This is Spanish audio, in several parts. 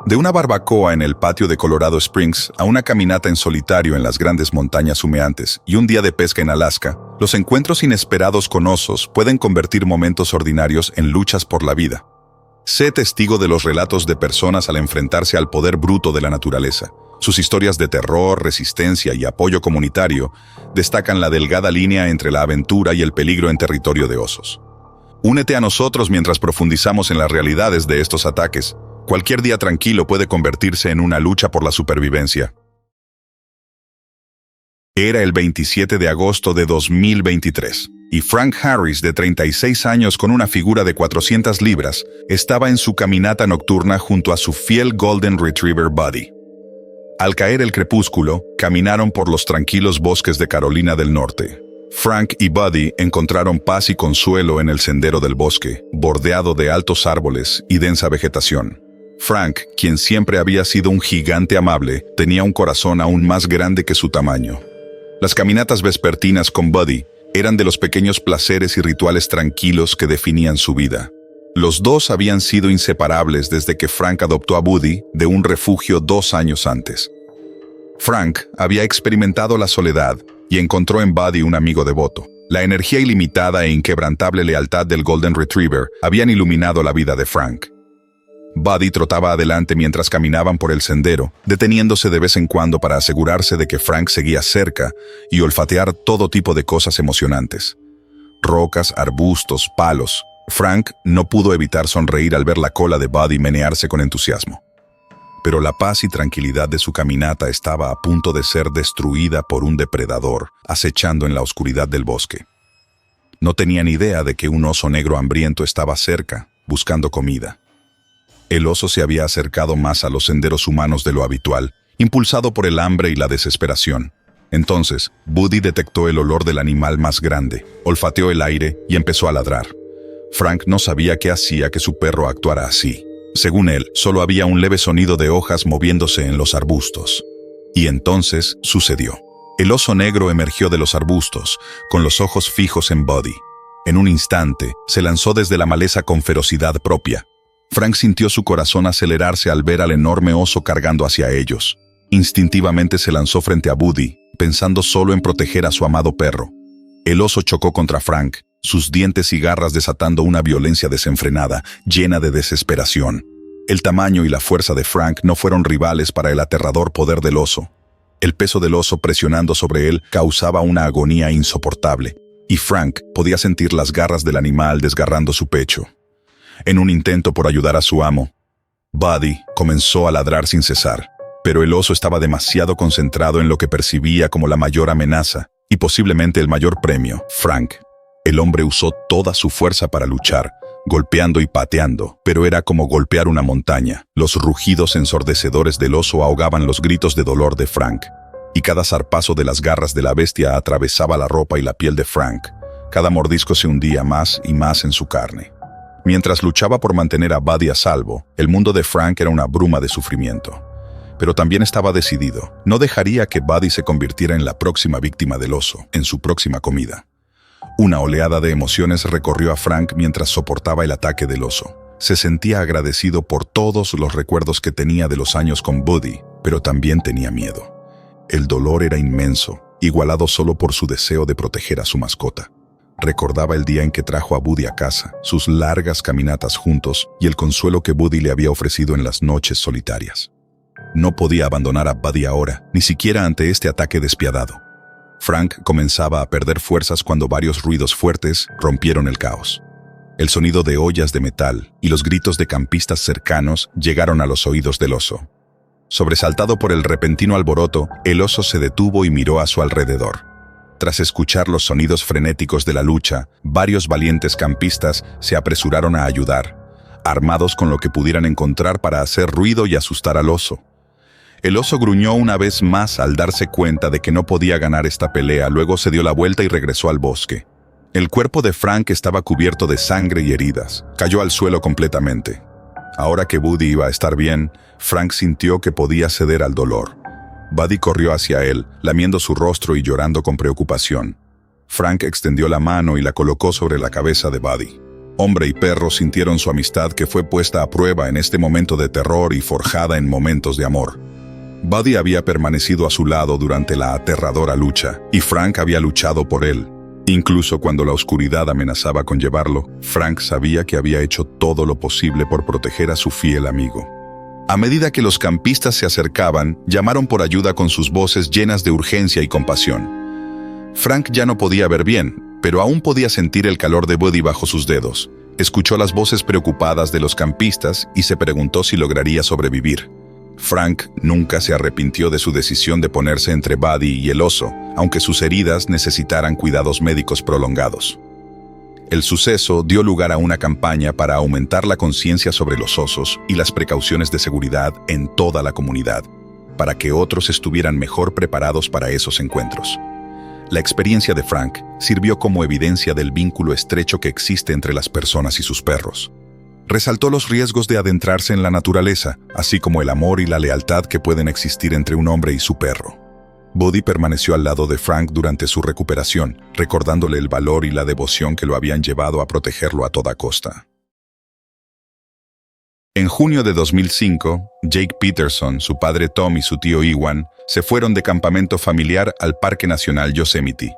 De una barbacoa en el patio de Colorado Springs a una caminata en solitario en las grandes montañas humeantes y un día de pesca en Alaska, los encuentros inesperados con osos pueden convertir momentos ordinarios en luchas por la vida. Sé testigo de los relatos de personas al enfrentarse al poder bruto de la naturaleza. Sus historias de terror, resistencia y apoyo comunitario destacan la delgada línea entre la aventura y el peligro en territorio de osos. Únete a nosotros mientras profundizamos en las realidades de estos ataques. Cualquier día tranquilo puede convertirse en una lucha por la supervivencia. Era el 27 de agosto de 2023, y Frank Harris, de 36 años con una figura de 400 libras, estaba en su caminata nocturna junto a su fiel Golden Retriever Buddy. Al caer el crepúsculo, caminaron por los tranquilos bosques de Carolina del Norte. Frank y Buddy encontraron paz y consuelo en el sendero del bosque, bordeado de altos árboles y densa vegetación. Frank, quien siempre había sido un gigante amable, tenía un corazón aún más grande que su tamaño. Las caminatas vespertinas con Buddy eran de los pequeños placeres y rituales tranquilos que definían su vida. Los dos habían sido inseparables desde que Frank adoptó a Buddy de un refugio 2 años antes. Frank había experimentado la soledad y encontró en Buddy un amigo devoto. La energía ilimitada e inquebrantable lealtad del Golden Retriever habían iluminado la vida de Frank. Buddy trotaba adelante mientras caminaban por el sendero, deteniéndose de vez en cuando para asegurarse de que Frank seguía cerca y olfatear todo tipo de cosas emocionantes. Rocas, arbustos, palos. Frank no pudo evitar sonreír al ver la cola de Buddy menearse con entusiasmo. Pero la paz y tranquilidad de su caminata estaba a punto de ser destruida por un depredador acechando en la oscuridad del bosque. No tenían idea de que un oso negro hambriento estaba cerca, buscando comida. El oso se había acercado más a los senderos humanos de lo habitual, impulsado por el hambre y la desesperación. Entonces, Buddy detectó el olor del animal más grande, olfateó el aire y empezó a ladrar. Frank no sabía qué hacía que su perro actuara así. Según él, solo había un leve sonido de hojas moviéndose en los arbustos. Y entonces sucedió. El oso negro emergió de los arbustos, con los ojos fijos en Buddy. En un instante, se lanzó desde la maleza con ferocidad propia. Frank sintió su corazón acelerarse al ver al enorme oso cargando hacia ellos. Instintivamente se lanzó frente a Buddy, pensando solo en proteger a su amado perro. El oso chocó contra Frank, sus dientes y garras desatando una violencia desenfrenada, llena de desesperación. El tamaño y la fuerza de Frank no fueron rivales para el aterrador poder del oso. El peso del oso presionando sobre él causaba una agonía insoportable, y Frank podía sentir las garras del animal desgarrando su pecho. En un intento por ayudar a su amo, Buddy comenzó a ladrar sin cesar, pero el oso estaba demasiado concentrado en lo que percibía como la mayor amenaza y posiblemente el mayor premio, Frank. El hombre usó toda su fuerza para luchar, golpeando y pateando, pero era como golpear una montaña. Los rugidos ensordecedores del oso ahogaban los gritos de dolor de Frank, y cada zarpazo de las garras de la bestia atravesaba la ropa y la piel de Frank. Cada mordisco se hundía más y más en su carne. Mientras luchaba por mantener a Buddy a salvo, el mundo de Frank era una bruma de sufrimiento. Pero también estaba decidido. No dejaría que Buddy se convirtiera en la próxima víctima del oso, en su próxima comida. Una oleada de emociones recorrió a Frank mientras soportaba el ataque del oso. Se sentía agradecido por todos los recuerdos que tenía de los años con Buddy, pero también tenía miedo. El dolor era inmenso, igualado solo por su deseo de proteger a su mascota. Recordaba el día en que trajo a Buddy a casa, sus largas caminatas juntos y el consuelo que Buddy le había ofrecido en las noches solitarias. No podía abandonar a Buddy ahora, ni siquiera ante este ataque despiadado. Frank comenzaba a perder fuerzas cuando varios ruidos fuertes rompieron el caos. El sonido de ollas de metal y los gritos de campistas cercanos llegaron a los oídos del oso. Sobresaltado por el repentino alboroto, el oso se detuvo y miró a su alrededor. Tras escuchar los sonidos frenéticos de la lucha, varios valientes campistas se apresuraron a ayudar, armados con lo que pudieran encontrar para hacer ruido y asustar al oso. El oso gruñó una vez más al darse cuenta de que no podía ganar esta pelea, luego se dio la vuelta y regresó al bosque. El cuerpo de Frank estaba cubierto de sangre y heridas. Cayó al suelo completamente. Ahora que Buddy iba a estar bien, Frank sintió que podía ceder al dolor. Buddy corrió hacia él, lamiendo su rostro y llorando con preocupación. Frank extendió la mano y la colocó sobre la cabeza de Buddy. Hombre y perro sintieron su amistad que fue puesta a prueba en este momento de terror y forjada en momentos de amor. Buddy había permanecido a su lado durante la aterradora lucha, y Frank había luchado por él. Incluso cuando la oscuridad amenazaba con llevarlo, Frank sabía que había hecho todo lo posible por proteger a su fiel amigo. A medida que los campistas se acercaban, llamaron por ayuda con sus voces llenas de urgencia y compasión. Frank ya no podía ver bien, pero aún podía sentir el calor de Buddy bajo sus dedos. Escuchó las voces preocupadas de los campistas y se preguntó si lograría sobrevivir. Frank nunca se arrepintió de su decisión de ponerse entre Buddy y el oso, aunque sus heridas necesitaran cuidados médicos prolongados. El suceso dio lugar a una campaña para aumentar la conciencia sobre los osos y las precauciones de seguridad en toda la comunidad, para que otros estuvieran mejor preparados para esos encuentros. La experiencia de Frank sirvió como evidencia del vínculo estrecho que existe entre las personas y sus perros. Resaltó los riesgos de adentrarse en la naturaleza, así como el amor y la lealtad que pueden existir entre un hombre y su perro. Buddy permaneció al lado de Frank durante su recuperación, recordándole el valor y la devoción que lo habían llevado a protegerlo a toda costa. En junio de 2005, Jake Peterson, su padre Tom y su tío Ewan se fueron de campamento familiar al Parque Nacional Yosemite.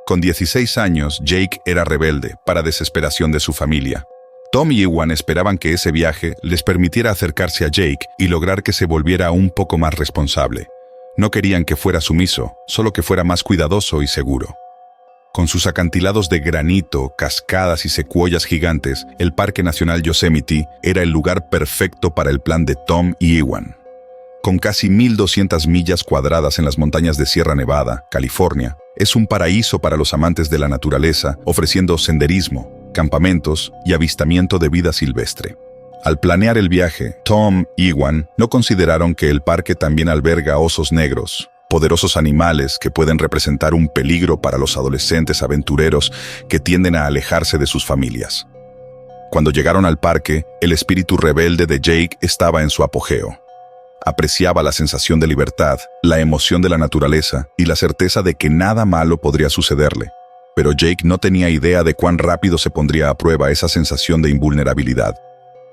Con 16 años, Jake era rebelde, para desesperación de su familia. Tom y Ewan esperaban que ese viaje les permitiera acercarse a Jake y lograr que se volviera un poco más responsable. No querían que fuera sumiso, solo que fuera más cuidadoso y seguro. Con sus acantilados de granito, cascadas y secuoyas gigantes, el Parque Nacional Yosemite era el lugar perfecto para el plan de Tom y Ewan. Con casi 1,200 millas cuadradas en las montañas de Sierra Nevada, California, es un paraíso para los amantes de la naturaleza, ofreciendo senderismo, campamentos y avistamiento de vida silvestre. Al planear el viaje, Tom y Ewan no consideraron que el parque también alberga osos negros, poderosos animales que pueden representar un peligro para los adolescentes aventureros que tienden a alejarse de sus familias. Cuando llegaron al parque, el espíritu rebelde de Jake estaba en su apogeo. Apreciaba la sensación de libertad, la emoción de la naturaleza y la certeza de que nada malo podría sucederle. Pero Jake no tenía idea de cuán rápido se pondría a prueba esa sensación de invulnerabilidad.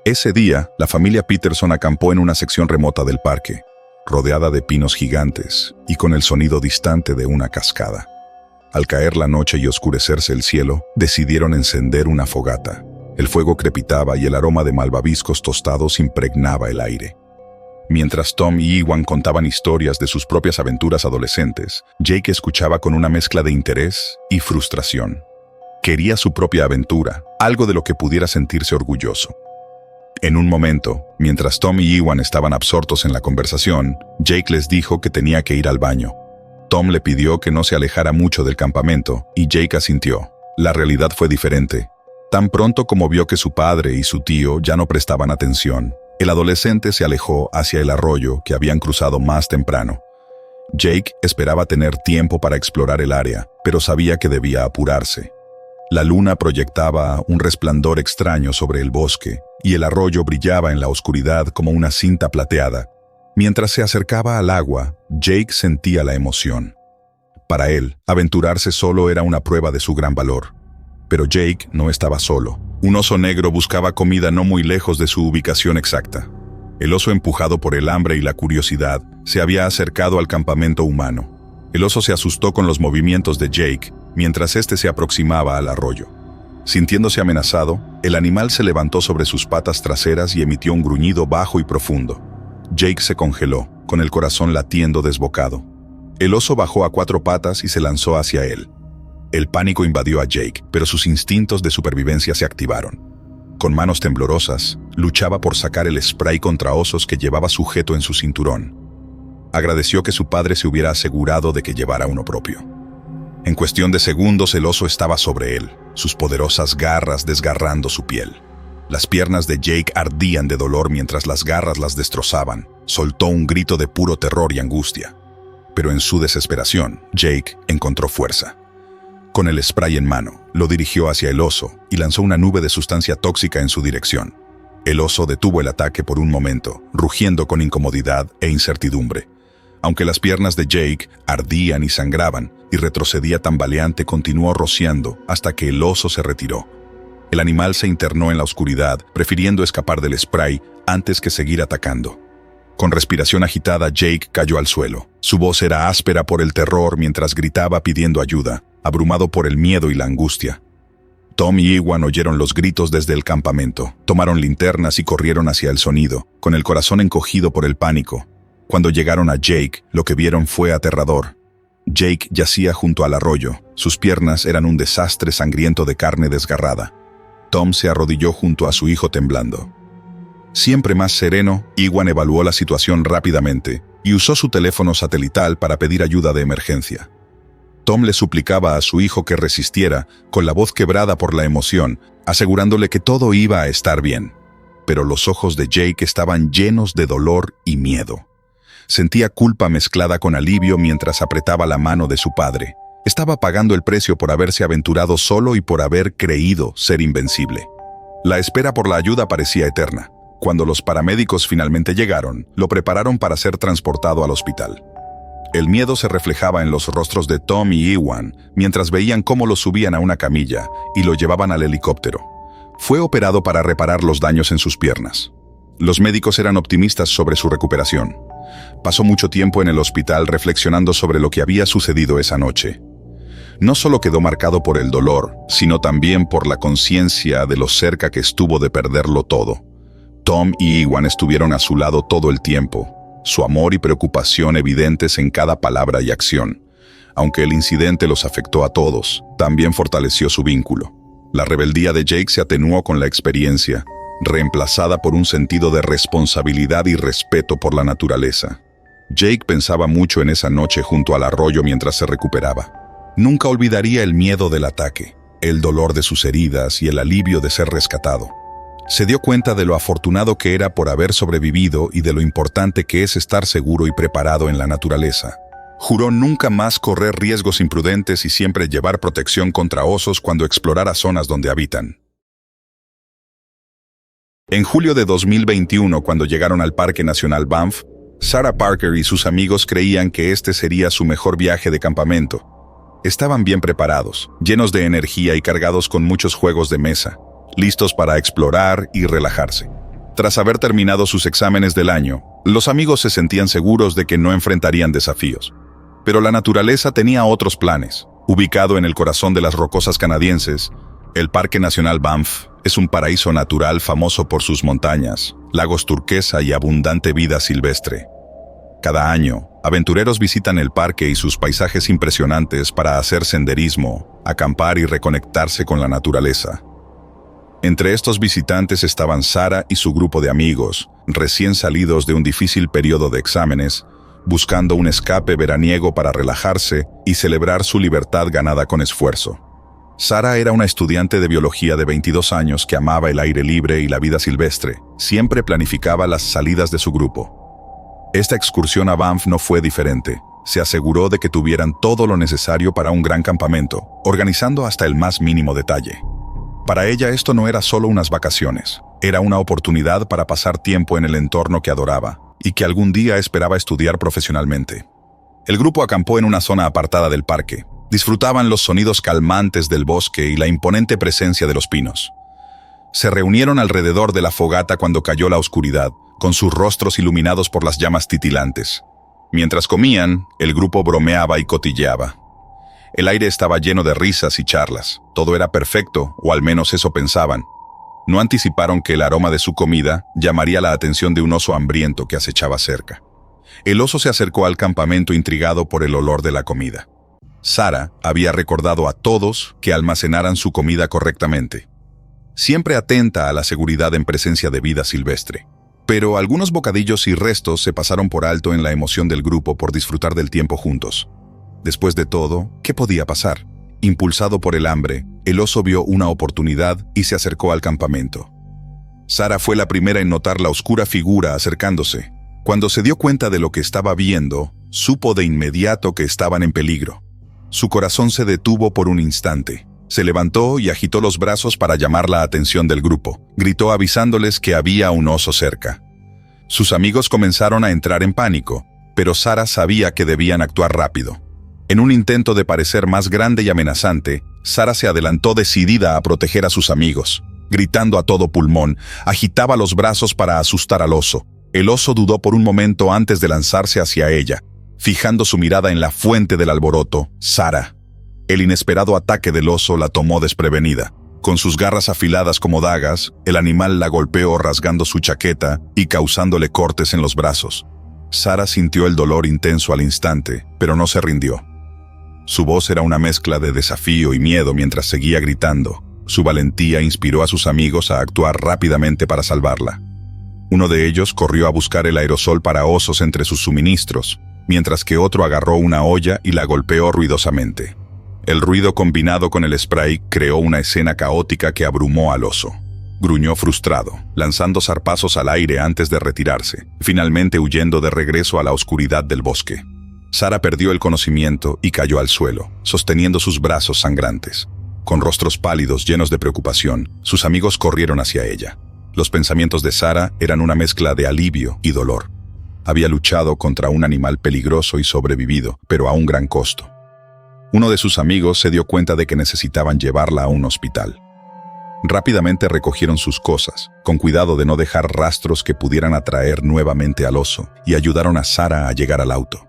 Ese día, la familia Peterson acampó en una sección remota del parque, rodeada de pinos gigantes y con el sonido distante de una cascada. Al caer la noche y oscurecerse el cielo, decidieron encender una fogata. El fuego crepitaba y el aroma de malvaviscos tostados impregnaba el aire. Mientras Tom y Ewan contaban historias de sus propias aventuras adolescentes, Jake escuchaba con una mezcla de interés y frustración. Quería su propia aventura, algo de lo que pudiera sentirse orgulloso. En un momento, mientras Tom y Ewan estaban absortos en la conversación, Jake les dijo que tenía que ir al baño. Tom le pidió que no se alejara mucho del campamento, y Jake asintió. La realidad fue diferente. Tan pronto como vio que su padre y su tío ya no prestaban atención, el adolescente se alejó hacia el arroyo que habían cruzado más temprano. Jake esperaba tener tiempo para explorar el área, pero sabía que debía apurarse. La luna proyectaba un resplandor extraño sobre el bosque, y el arroyo brillaba en la oscuridad como una cinta plateada. Mientras se acercaba al agua, Jake sentía la emoción. Para él, aventurarse solo era una prueba de su gran valor. Pero Jake no estaba solo. Un oso negro buscaba comida no muy lejos de su ubicación exacta. El oso, empujado por el hambre y la curiosidad, se había acercado al campamento humano. El oso se asustó con los movimientos de Jake mientras éste se aproximaba al arroyo. Sintiéndose amenazado, el animal se levantó sobre sus patas traseras y emitió un gruñido bajo y profundo. Jake se congeló, con el corazón latiendo desbocado. El oso bajó a 4 patas y se lanzó hacia él. El pánico invadió a Jake, pero sus instintos de supervivencia se activaron. Con manos temblorosas, luchaba por sacar el spray contra osos que llevaba sujeto en su cinturón. Agradeció que su padre se hubiera asegurado de que llevara uno propio. En cuestión de segundos, el oso estaba sobre él, sus poderosas garras desgarrando su piel. Las piernas de Jake ardían de dolor mientras las garras las destrozaban. Soltó un grito de puro terror y angustia. Pero en su desesperación, Jake encontró fuerza. Con el spray en mano, lo dirigió hacia el oso y lanzó una nube de sustancia tóxica en su dirección. El oso detuvo el ataque por un momento, rugiendo con incomodidad e incertidumbre. Aunque las piernas de Jake ardían y sangraban, y retrocedía tambaleante, continuó rociando hasta que el oso se retiró. El animal se internó en la oscuridad, prefiriendo escapar del spray antes que seguir atacando. Con respiración agitada, Jake cayó al suelo. Su voz era áspera por el terror mientras gritaba pidiendo ayuda, abrumado por el miedo y la angustia. Tom y Iwan oyeron los gritos desde el campamento. Tomaron linternas y corrieron hacia el sonido, con el corazón encogido por el pánico. Cuando llegaron a Jake, lo que vieron fue aterrador. Jake yacía junto al arroyo. Sus piernas eran un desastre sangriento de carne desgarrada. Tom se arrodilló junto a su hijo temblando. Siempre más sereno, Iwan evaluó la situación rápidamente y usó su teléfono satelital para pedir ayuda de emergencia. Tom le suplicaba a su hijo que resistiera, con la voz quebrada por la emoción, asegurándole que todo iba a estar bien. Pero los ojos de Jake estaban llenos de dolor y miedo. Sentía culpa mezclada con alivio mientras apretaba la mano de su padre. Estaba pagando el precio por haberse aventurado solo y por haber creído ser invencible. La espera por la ayuda parecía eterna. Cuando los paramédicos finalmente llegaron, lo prepararon para ser transportado al hospital. El miedo se reflejaba en los rostros de Tom y Iwan mientras veían cómo lo subían a una camilla y lo llevaban al helicóptero. Fue operado para reparar los daños en sus piernas. Los médicos eran optimistas sobre su recuperación. Pasó mucho tiempo en el hospital reflexionando sobre lo que había sucedido esa noche. No solo quedó marcado por el dolor, sino también por la conciencia de lo cerca que estuvo de perderlo todo. Tom y Iwan estuvieron a su lado todo el tiempo, su amor y preocupación evidentes en cada palabra y acción. Aunque el incidente los afectó a todos, también fortaleció su vínculo. La rebeldía de Jake se atenuó con la experiencia, reemplazada por un sentido de responsabilidad y respeto por la naturaleza. Jake pensaba mucho en esa noche junto al arroyo mientras se recuperaba. Nunca olvidaría el miedo del ataque, el dolor de sus heridas y el alivio de ser rescatado. Se dio cuenta de lo afortunado que era por haber sobrevivido y de lo importante que es estar seguro y preparado en la naturaleza. Juró nunca más correr riesgos imprudentes y siempre llevar protección contra osos cuando explorara zonas donde habitan. En julio de 2021, cuando llegaron al Parque Nacional Banff, Sarah Parker y sus amigos creían que este sería su mejor viaje de campamento. Estaban bien preparados, llenos de energía y cargados con muchos juegos de mesa, listos para explorar y relajarse. Tras haber terminado sus exámenes del año, los amigos se sentían seguros de que no enfrentarían desafíos. Pero la naturaleza tenía otros planes. Ubicado en el corazón de las rocosas canadienses, el Parque Nacional Banff es un paraíso natural famoso por sus montañas, lagos turquesa y abundante vida silvestre. Cada año, aventureros visitan el parque y sus paisajes impresionantes para hacer senderismo, acampar y reconectarse con la naturaleza. Entre estos visitantes estaban Sarah y su grupo de amigos, recién salidos de un difícil periodo de exámenes, buscando un escape veraniego para relajarse y celebrar su libertad ganada con esfuerzo. Sarah era una estudiante de biología de 22 años que amaba el aire libre y la vida silvestre. Siempre planificaba las salidas de su grupo. Esta excursión a Banff no fue diferente. Se aseguró de que tuvieran todo lo necesario para un gran campamento, organizando hasta el más mínimo detalle. Para ella esto no era solo unas vacaciones, era una oportunidad para pasar tiempo en el entorno que adoraba y que algún día esperaba estudiar profesionalmente. El grupo acampó en una zona apartada del parque. Disfrutaban los sonidos calmantes del bosque y la imponente presencia de los pinos. Se reunieron alrededor de la fogata cuando cayó la oscuridad, con sus rostros iluminados por las llamas titilantes. Mientras comían, el grupo bromeaba y cotilleaba. El aire estaba lleno de risas y charlas. Todo era perfecto, o al menos eso pensaban. No anticiparon que el aroma de su comida llamaría la atención de un oso hambriento que acechaba cerca. El oso se acercó al campamento intrigado por el olor de la comida. Sarah había recordado a todos que almacenaran su comida correctamente, siempre atenta a la seguridad en presencia de vida silvestre. Pero algunos bocadillos y restos se pasaron por alto en la emoción del grupo por disfrutar del tiempo juntos. Después de todo, ¿qué podía pasar? Impulsado por el hambre, el oso vio una oportunidad y se acercó al campamento. Sarah fue la primera en notar la oscura figura acercándose. Cuando se dio cuenta de lo que estaba viendo, supo de inmediato que estaban en peligro. Su corazón se detuvo por un instante. Se levantó y agitó los brazos para llamar la atención del grupo. Gritó avisándoles que había un oso cerca. Sus amigos comenzaron a entrar en pánico, pero Sarah sabía que debían actuar rápido. En un intento de parecer más grande y amenazante, Sara se adelantó decidida a proteger a sus amigos. Gritando a todo pulmón, agitaba los brazos para asustar al oso. El oso dudó por un momento antes de lanzarse hacia ella, fijando su mirada en la fuente del alboroto, Sara. El inesperado ataque del oso la tomó desprevenida. Con sus garras afiladas como dagas, el animal la golpeó rasgando su chaqueta y causándole cortes en los brazos. Sara sintió el dolor intenso al instante, pero no se rindió. Su voz era una mezcla de desafío y miedo mientras seguía gritando. Su valentía inspiró a sus amigos a actuar rápidamente para salvarla. Uno de ellos corrió a buscar el aerosol para osos entre sus suministros, mientras que otro agarró una olla y la golpeó ruidosamente. El ruido combinado con el spray creó una escena caótica que abrumó al oso. Gruñó frustrado, lanzando zarpazos al aire antes de retirarse, finalmente huyendo de regreso a la oscuridad del bosque. Sara perdió el conocimiento y cayó al suelo, sosteniendo sus brazos sangrantes. Con rostros pálidos llenos de preocupación, sus amigos corrieron hacia ella. Los pensamientos de Sara eran una mezcla de alivio y dolor. Había luchado contra un animal peligroso y sobrevivido, pero a un gran costo. Uno de sus amigos se dio cuenta de que necesitaban llevarla a un hospital. Rápidamente recogieron sus cosas, con cuidado de no dejar rastros que pudieran atraer nuevamente al oso, y ayudaron a Sara a llegar al auto.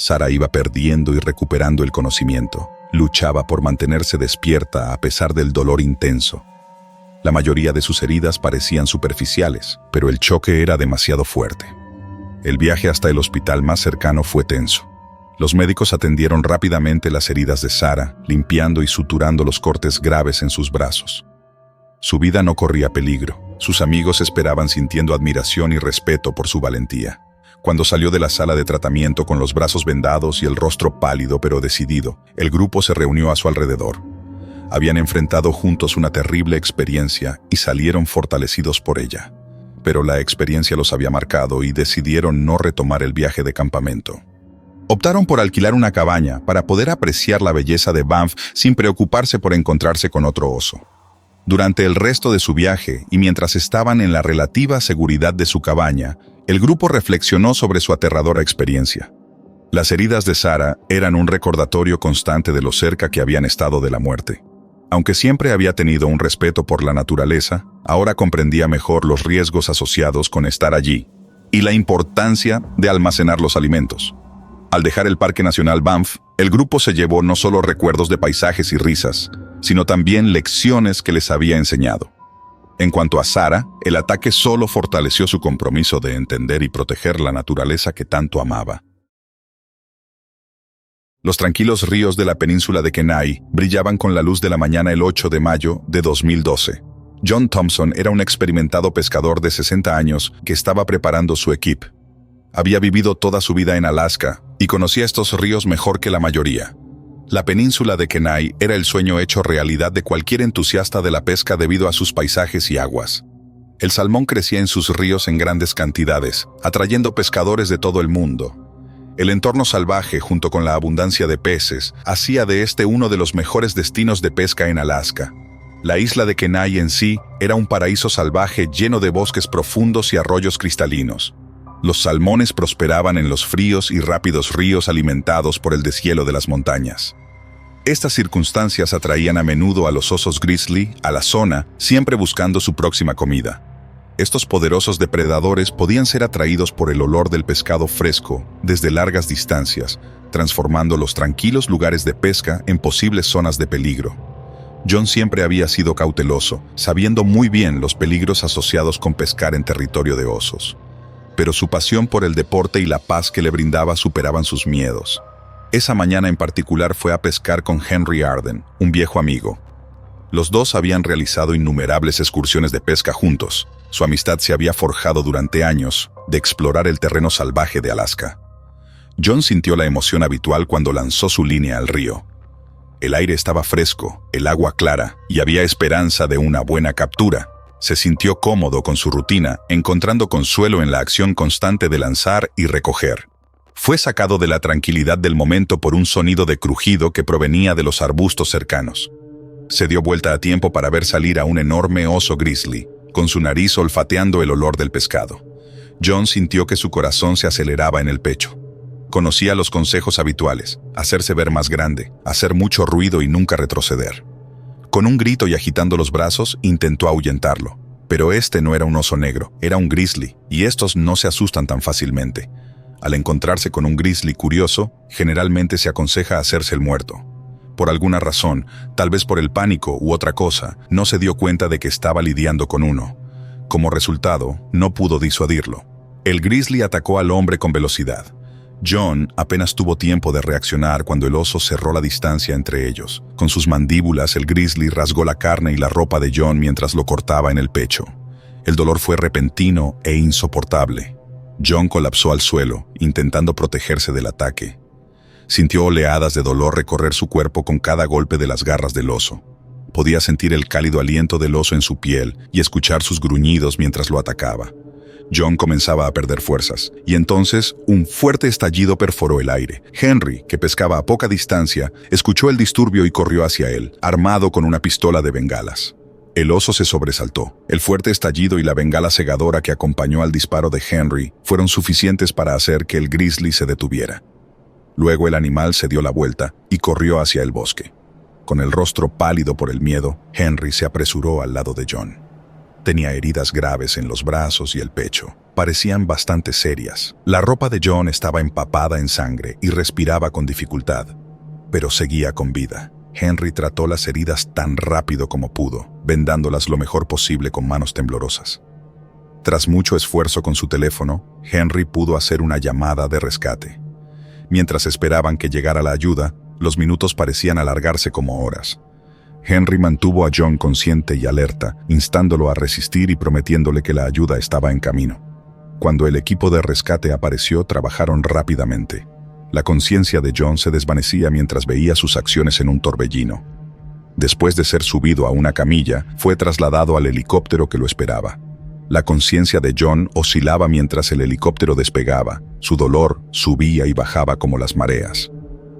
Sara iba perdiendo y recuperando el conocimiento. Luchaba por mantenerse despierta a pesar del dolor intenso. La mayoría de sus heridas parecían superficiales, pero el choque era demasiado fuerte. El viaje hasta el hospital más cercano fue tenso. Los médicos atendieron rápidamente las heridas de Sara, limpiando y suturando los cortes graves en sus brazos. Su vida no corría peligro. Sus amigos esperaban sintiendo admiración y respeto por su valentía. Cuando salió de la sala de tratamiento con los brazos vendados y el rostro pálido pero decidido, el grupo se reunió a su alrededor. Habían enfrentado juntos una terrible experiencia y salieron fortalecidos por ella. Pero la experiencia los había marcado y decidieron no retomar el viaje de campamento. Optaron por alquilar una cabaña para poder apreciar la belleza de Banff sin preocuparse por encontrarse con otro oso. Durante el resto de su viaje y mientras estaban en la relativa seguridad de su cabaña, el grupo reflexionó sobre su aterradora experiencia. Las heridas de Sara eran un recordatorio constante de lo cerca que habían estado de la muerte. Aunque siempre había tenido un respeto por la naturaleza, ahora comprendía mejor los riesgos asociados con estar allí y la importancia de almacenar los alimentos. Al dejar el Parque Nacional Banff, el grupo se llevó no solo recuerdos de paisajes y risas, sino también lecciones que les había enseñado. En cuanto a Sara, el ataque solo fortaleció su compromiso de entender y proteger la naturaleza que tanto amaba. Los tranquilos ríos de la península de Kenai brillaban con la luz de la mañana el 8 de mayo de 2012. John Thompson era un experimentado pescador de 60 años que estaba preparando su equipo. Había vivido toda su vida en Alaska y conocía estos ríos mejor que la mayoría. La península de Kenai era el sueño hecho realidad de cualquier entusiasta de la pesca debido a sus paisajes y aguas. El salmón crecía en sus ríos en grandes cantidades, atrayendo pescadores de todo el mundo. El entorno salvaje, junto con la abundancia de peces, hacía de este uno de los mejores destinos de pesca en Alaska. La isla de Kenai en sí era un paraíso salvaje lleno de bosques profundos y arroyos cristalinos. Los salmones prosperaban en los fríos y rápidos ríos alimentados por el deshielo de las montañas. Estas circunstancias atraían a menudo a los osos grizzly a la zona, siempre buscando su próxima comida. Estos poderosos depredadores podían ser atraídos por el olor del pescado fresco desde largas distancias, transformando los tranquilos lugares de pesca en posibles zonas de peligro. John siempre había sido cauteloso, sabiendo muy bien los peligros asociados con pescar en territorio de osos. Pero su pasión por el deporte y la paz que le brindaba superaban sus miedos. Esa mañana en particular fue a pescar con Henry Arden, un viejo amigo. Los dos habían realizado innumerables excursiones de pesca juntos. Su amistad se había forjado durante años de explorar el terreno salvaje de Alaska. John sintió la emoción habitual cuando lanzó su línea al río. El aire estaba fresco, el agua clara, y había esperanza de una buena captura. Se sintió cómodo con su rutina, encontrando consuelo en la acción constante de lanzar y recoger. Fue sacado de la tranquilidad del momento por un sonido de crujido que provenía de los arbustos cercanos. Se dio vuelta a tiempo para ver salir a un enorme oso grizzly, con su nariz olfateando el olor del pescado. John sintió que su corazón se aceleraba en el pecho. Conocía los consejos habituales: hacerse ver más grande, hacer mucho ruido y nunca retroceder. Con un grito y agitando los brazos, intentó ahuyentarlo. Pero este no era un oso negro, era un grizzly, y estos no se asustan tan fácilmente. Al encontrarse con un grizzly curioso, generalmente se aconseja hacerse el muerto. Por alguna razón, tal vez por el pánico u otra cosa, no se dio cuenta de que estaba lidiando con uno. Como resultado, no pudo disuadirlo. El grizzly atacó al hombre con velocidad. John apenas tuvo tiempo de reaccionar cuando el oso cerró la distancia entre ellos. Con sus mandíbulas, el grizzly rasgó la carne y la ropa de John mientras lo cortaba en el pecho. El dolor fue repentino e insoportable. John colapsó al suelo, intentando protegerse del ataque. Sintió oleadas de dolor recorrer su cuerpo con cada golpe de las garras del oso. Podía sentir el cálido aliento del oso en su piel y escuchar sus gruñidos mientras lo atacaba. John comenzaba a perder fuerzas, y entonces un fuerte estallido perforó el aire. Henry, que pescaba a poca distancia, escuchó el disturbio y corrió hacia él, armado con una pistola de bengalas. El oso se sobresaltó. El fuerte estallido y la bengala cegadora que acompañó al disparo de Henry fueron suficientes para hacer que el grizzly se detuviera. Luego el animal se dio la vuelta y corrió hacia el bosque. Con el rostro pálido por el miedo, Henry se apresuró al lado de John. Tenía heridas graves en los brazos y el pecho. Parecían bastante serias. La ropa de John estaba empapada en sangre y respiraba con dificultad, pero seguía con vida. Henry trató las heridas tan rápido como pudo, vendándolas lo mejor posible con manos temblorosas. Tras mucho esfuerzo con su teléfono, Henry pudo hacer una llamada de rescate. Mientras esperaban que llegara la ayuda, los minutos parecían alargarse como horas. Henry mantuvo a John consciente y alerta, instándolo a resistir y prometiéndole que la ayuda estaba en camino. Cuando el equipo de rescate apareció, trabajaron rápidamente. La conciencia de John se desvanecía mientras veía sus acciones en un torbellino. Después de ser subido a una camilla, fue trasladado al helicóptero que lo esperaba. La conciencia de John oscilaba mientras el helicóptero despegaba. Su dolor subía y bajaba como las mareas.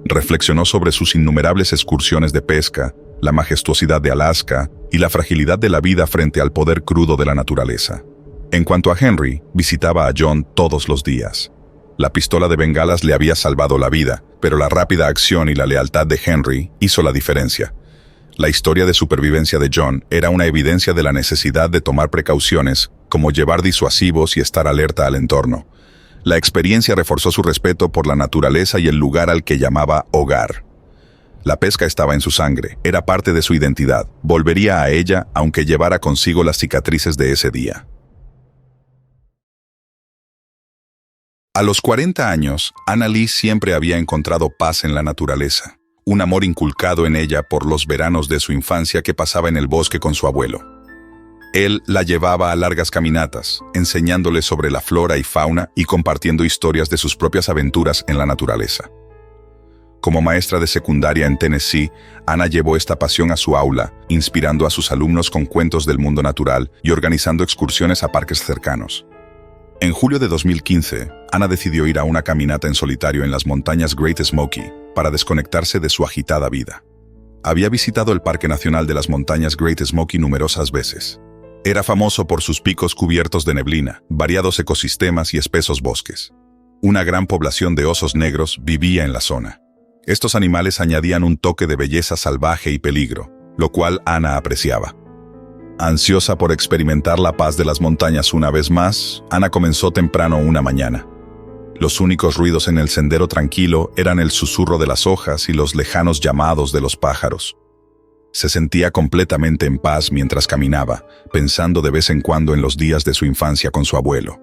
Reflexionó sobre sus innumerables excursiones de pesca, la majestuosidad de Alaska y la fragilidad de la vida frente al poder crudo de la naturaleza. En cuanto a Henry, visitaba a John todos los días. La pistola de bengalas le había salvado la vida, pero la rápida acción y la lealtad de Henry hizo la diferencia. La historia de supervivencia de John era una evidencia de la necesidad de tomar precauciones, como llevar disuasivos y estar alerta al entorno. La experiencia reforzó su respeto por la naturaleza y el lugar al que llamaba hogar. La pesca estaba en su sangre, era parte de su identidad. Volvería a ella aunque llevara consigo las cicatrices de ese día. A los 40 años, Anna Lee siempre había encontrado paz en la naturaleza, un amor inculcado en ella por los veranos de su infancia que pasaba en el bosque con su abuelo. Él la llevaba a largas caminatas, enseñándole sobre la flora y fauna y compartiendo historias de sus propias aventuras en la naturaleza. Como maestra de secundaria en Tennessee, Anna llevó esta pasión a su aula, inspirando a sus alumnos con cuentos del mundo natural y organizando excursiones a parques cercanos. En julio de 2015, Anna decidió ir a una caminata en solitario en las montañas Great Smoky para desconectarse de su agitada vida. Había visitado el Parque Nacional de las Montañas Great Smoky numerosas veces. Era famoso por sus picos cubiertos de neblina, variados ecosistemas y espesos bosques. Una gran población de osos negros vivía en la zona. Estos animales añadían un toque de belleza salvaje y peligro, lo cual Anna apreciaba. Ansiosa por experimentar la paz de las montañas una vez más, Anna comenzó temprano una mañana. Los únicos ruidos en el sendero tranquilo eran el susurro de las hojas y los lejanos llamados de los pájaros. Se sentía completamente en paz mientras caminaba, pensando de vez en cuando en los días de su infancia con su abuelo.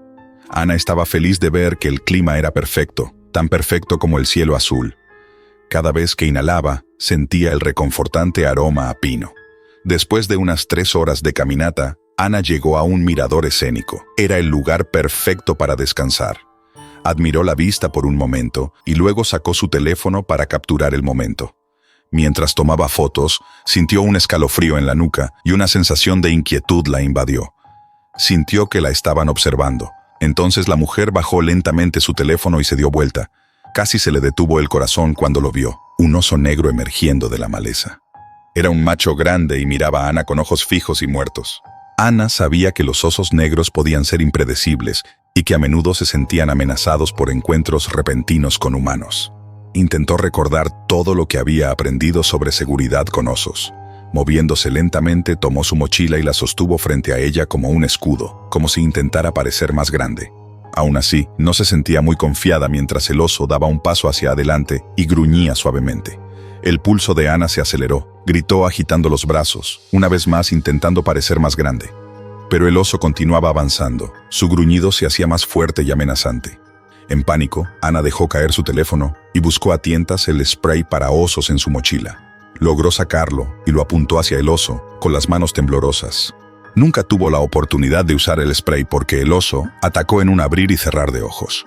Anna estaba feliz de ver que el clima era perfecto, tan perfecto como el cielo azul. Cada vez que inhalaba, sentía el reconfortante aroma a pino. Después de unas 3 horas de caminata, Anna llegó a un mirador escénico. Era el lugar perfecto para descansar. Admiró la vista por un momento y luego sacó su teléfono para capturar el momento. Mientras tomaba fotos, sintió un escalofrío en la nuca y una sensación de inquietud la invadió. Sintió que la estaban observando. Entonces la mujer bajó lentamente su teléfono y se dio vuelta. Casi se le detuvo el corazón cuando lo vio, un oso negro emergiendo de la maleza. Era un macho grande y miraba a Anna con ojos fijos y muertos. Anna sabía que los osos negros podían ser impredecibles y que a menudo se sentían amenazados por encuentros repentinos con humanos. Intentó recordar todo lo que había aprendido sobre seguridad con osos. Moviéndose lentamente, tomó su mochila y la sostuvo frente a ella como un escudo, como si intentara parecer más grande. Aún así, no se sentía muy confiada mientras el oso daba un paso hacia adelante y gruñía suavemente. El pulso de Ana se aceleró, gritó agitando los brazos, una vez más intentando parecer más grande. Pero el oso continuaba avanzando, su gruñido se hacía más fuerte y amenazante. En pánico, Ana dejó caer su teléfono y buscó a tientas el spray para osos en su mochila. Logró sacarlo y lo apuntó hacia el oso, con las manos temblorosas. Nunca tuvo la oportunidad de usar el spray porque el oso atacó en un abrir y cerrar de ojos.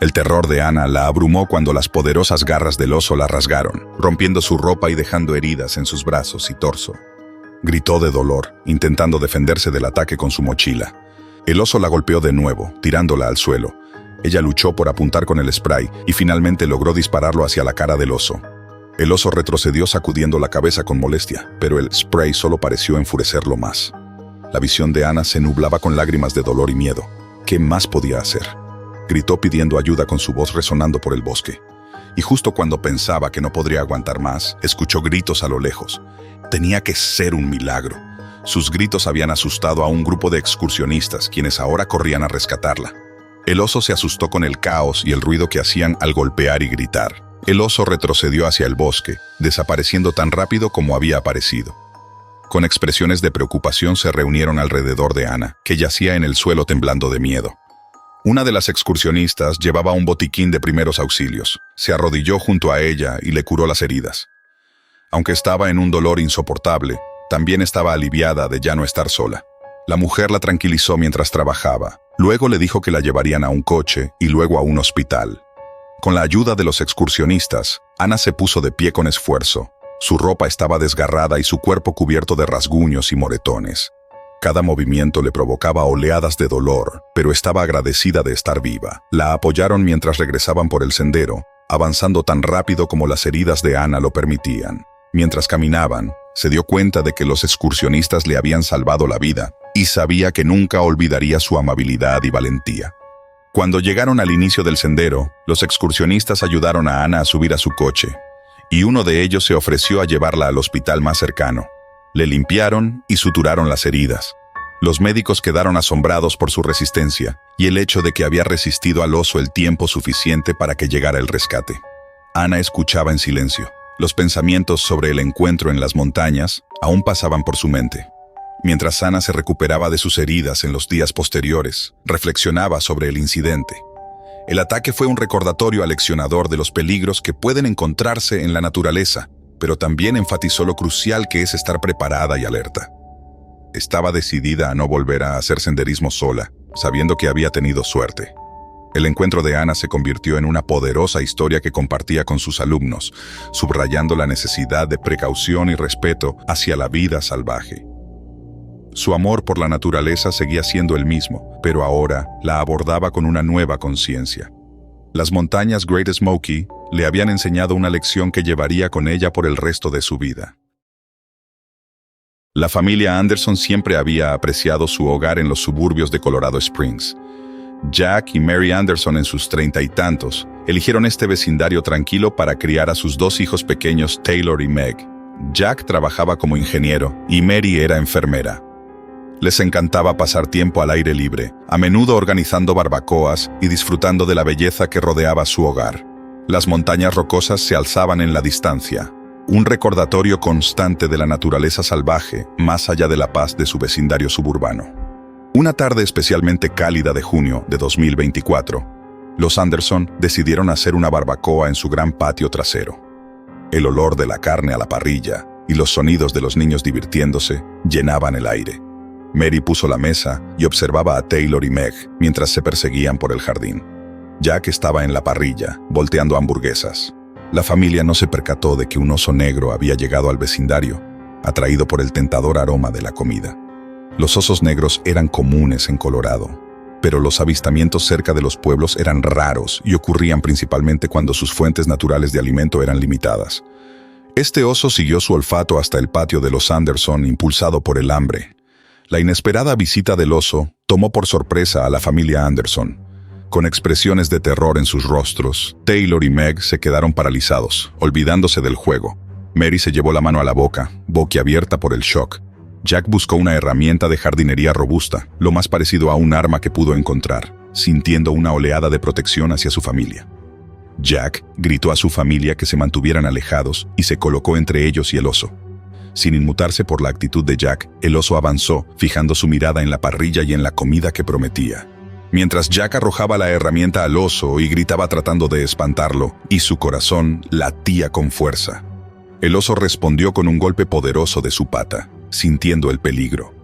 El terror de Ana la abrumó cuando las poderosas garras del oso la rasgaron, rompiendo su ropa y dejando heridas en sus brazos y torso. Gritó de dolor, intentando defenderse del ataque con su mochila. El oso la golpeó de nuevo, tirándola al suelo. Ella luchó por apuntar con el spray y finalmente logró dispararlo hacia la cara del oso. El oso retrocedió sacudiendo la cabeza con molestia, pero el spray solo pareció enfurecerlo más. La visión de Ana se nublaba con lágrimas de dolor y miedo. ¿Qué más podía hacer? Gritó pidiendo ayuda con su voz resonando por el bosque. Y justo cuando pensaba que no podría aguantar más, escuchó gritos a lo lejos. Tenía que ser un milagro. Sus gritos habían asustado a un grupo de excursionistas, quienes ahora corrían a rescatarla. El oso se asustó con el caos y el ruido que hacían al golpear y gritar. El oso retrocedió hacia el bosque, desapareciendo tan rápido como había aparecido. Con expresiones de preocupación se reunieron alrededor de Ana, que yacía en el suelo temblando de miedo. Una de las excursionistas llevaba un botiquín de primeros auxilios. Se arrodilló junto a ella y le curó las heridas. Aunque estaba en un dolor insoportable, también estaba aliviada de ya no estar sola. La mujer la tranquilizó mientras trabajaba. Luego le dijo que la llevarían a un coche y luego a un hospital. Con la ayuda de los excursionistas, Ana se puso de pie con esfuerzo. Su ropa estaba desgarrada y su cuerpo cubierto de rasguños y moretones. Cada movimiento le provocaba oleadas de dolor, pero estaba agradecida de estar viva. La apoyaron mientras regresaban por el sendero, avanzando tan rápido como las heridas de Ana lo permitían. Mientras caminaban, se dio cuenta de que los excursionistas le habían salvado la vida y sabía que nunca olvidaría su amabilidad y valentía. Cuando llegaron al inicio del sendero, los excursionistas ayudaron a Ana a subir a su coche, y uno de ellos se ofreció a llevarla al hospital más cercano. Le limpiaron y suturaron las heridas. Los médicos quedaron asombrados por su resistencia y el hecho de que había resistido al oso el tiempo suficiente para que llegara el rescate. Ana escuchaba en silencio. Los pensamientos sobre el encuentro en las montañas aún pasaban por su mente. Mientras Ana se recuperaba de sus heridas en los días posteriores, reflexionaba sobre el incidente. El ataque fue un recordatorio aleccionador de los peligros que pueden encontrarse en la naturaleza, pero también enfatizó lo crucial que es estar preparada y alerta. Estaba decidida a no volver a hacer senderismo sola, sabiendo que había tenido suerte. El encuentro de Ana se convirtió en una poderosa historia que compartía con sus alumnos, subrayando la necesidad de precaución y respeto hacia la vida salvaje. Su amor por la naturaleza seguía siendo el mismo, pero ahora la abordaba con una nueva conciencia. Las montañas Great Smoky le habían enseñado una lección que llevaría con ella por el resto de su vida. La familia Anderson siempre había apreciado su hogar en los suburbios de Colorado Springs. Jack y Mary Anderson, en sus 30 y tantos, eligieron este vecindario tranquilo para criar a sus dos hijos pequeños, Taylor y Meg. Jack trabajaba como ingeniero y Mary era enfermera. Les encantaba pasar tiempo al aire libre, a menudo organizando barbacoas y disfrutando de la belleza que rodeaba su hogar. Las montañas rocosas se alzaban en la distancia, un recordatorio constante de la naturaleza salvaje, más allá de la paz de su vecindario suburbano. Una tarde especialmente cálida de junio de 2024, los Anderson decidieron hacer una barbacoa en su gran patio trasero. El olor de la carne a la parrilla y los sonidos de los niños divirtiéndose llenaban el aire. Mary puso la mesa y observaba a Taylor y Meg mientras se perseguían por el jardín. Jack estaba en la parrilla, volteando hamburguesas. La familia no se percató de que un oso negro había llegado al vecindario, atraído por el tentador aroma de la comida. Los osos negros eran comunes en Colorado, pero los avistamientos cerca de los pueblos eran raros y ocurrían principalmente cuando sus fuentes naturales de alimento eran limitadas. Este oso siguió su olfato hasta el patio de los Anderson, impulsado por el hambre. La inesperada visita del oso tomó por sorpresa a la familia Anderson. Con expresiones de terror en sus rostros, Taylor y Meg se quedaron paralizados, olvidándose del juego. Mary se llevó la mano a la boca, boquiabierta por el shock. Jack buscó una herramienta de jardinería robusta, lo más parecido a un arma que pudo encontrar, sintiendo una oleada de protección hacia su familia. Jack gritó a su familia que se mantuvieran alejados y se colocó entre ellos y el oso. Sin inmutarse por la actitud de Jack, el oso avanzó, fijando su mirada en la parrilla y en la comida que prometía. Mientras Jack arrojaba la herramienta al oso y gritaba tratando de espantarlo, y su corazón latía con fuerza. El oso respondió con un golpe poderoso de su pata, sintiendo el peligro.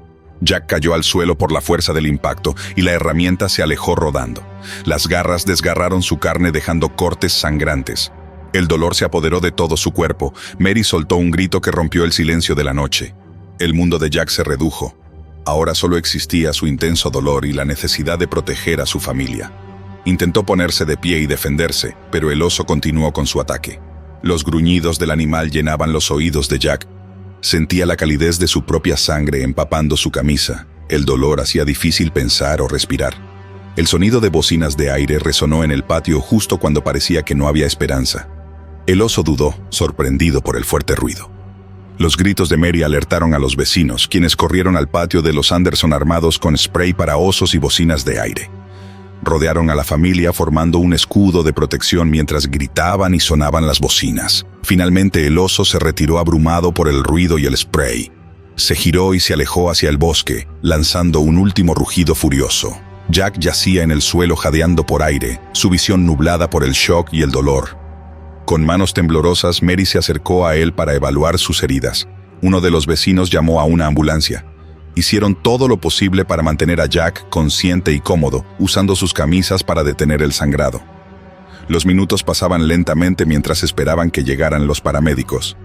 Jack cayó al suelo por la fuerza del impacto y la herramienta se alejó rodando. Las garras desgarraron su carne dejando cortes sangrantes. El dolor se apoderó de todo su cuerpo. Mary soltó un grito que rompió el silencio de la noche. El mundo de Jack se redujo. Ahora solo existía su intenso dolor y la necesidad de proteger a su familia. Intentó ponerse de pie y defenderse, pero el oso continuó con su ataque. Los gruñidos del animal llenaban los oídos de Jack. Sentía la calidez de su propia sangre empapando su camisa. El dolor hacía difícil pensar o respirar. El sonido de bocinas de aire resonó en el patio justo cuando parecía que no había esperanza. El oso dudó, sorprendido por el fuerte ruido. Los gritos de Mary alertaron a los vecinos, quienes corrieron al patio de los Anderson armados con spray para osos y bocinas de aire. Rodearon a la familia formando un escudo de protección mientras gritaban y sonaban las bocinas. Finalmente el oso se retiró abrumado por el ruido y el spray. Se giró y se alejó hacia el bosque, lanzando un último rugido furioso. Jack yacía en el suelo jadeando por aire, su visión nublada por el shock y el dolor. Con manos temblorosas, Mary se acercó a él para evaluar sus heridas. Uno de los vecinos llamó a una ambulancia. Hicieron todo lo posible para mantener a Jack consciente y cómodo, usando sus camisas para detener el sangrado. Los minutos pasaban lentamente mientras esperaban que llegaran los paramédicos.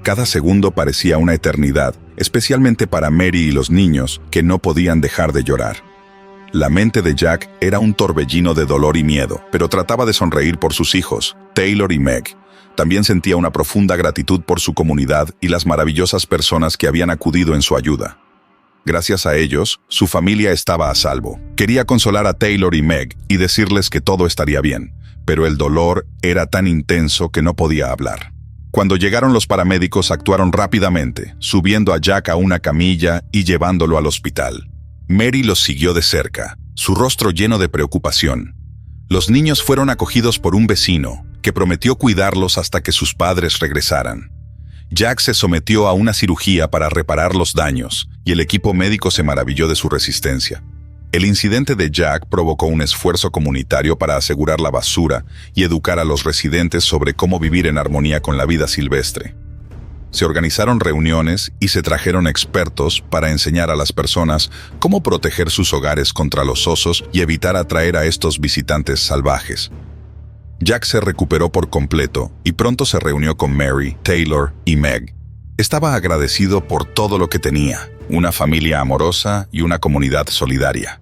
Cada segundo parecía una eternidad, especialmente para Mary y los niños, que no podían dejar de llorar. La mente de Jack era un torbellino de dolor y miedo, pero trataba de sonreír por sus hijos, Taylor y Meg. También sentía una profunda gratitud por su comunidad y las maravillosas personas que habían acudido en su ayuda. Gracias a ellos, su familia estaba a salvo. Quería consolar a Taylor y Meg y decirles que todo estaría bien, pero el dolor era tan intenso que no podía hablar. Cuando llegaron los paramédicos actuaron rápidamente, subiendo a Jack a una camilla y llevándolo al hospital. Mary los siguió de cerca, su rostro lleno de preocupación. Los niños fueron acogidos por un vecino, que prometió cuidarlos hasta que sus padres regresaran. Jack se sometió a una cirugía para reparar los daños, y el equipo médico se maravilló de su resistencia. El incidente de Jack provocó un esfuerzo comunitario para asegurar la basura y educar a los residentes sobre cómo vivir en armonía con la vida silvestre. Se organizaron reuniones y se trajeron expertos para enseñar a las personas cómo proteger sus hogares contra los osos y evitar atraer a estos visitantes salvajes. Jack se recuperó por completo y pronto se reunió con Mary, Taylor y Meg. Estaba agradecido por todo lo que tenía, una familia amorosa y una comunidad solidaria.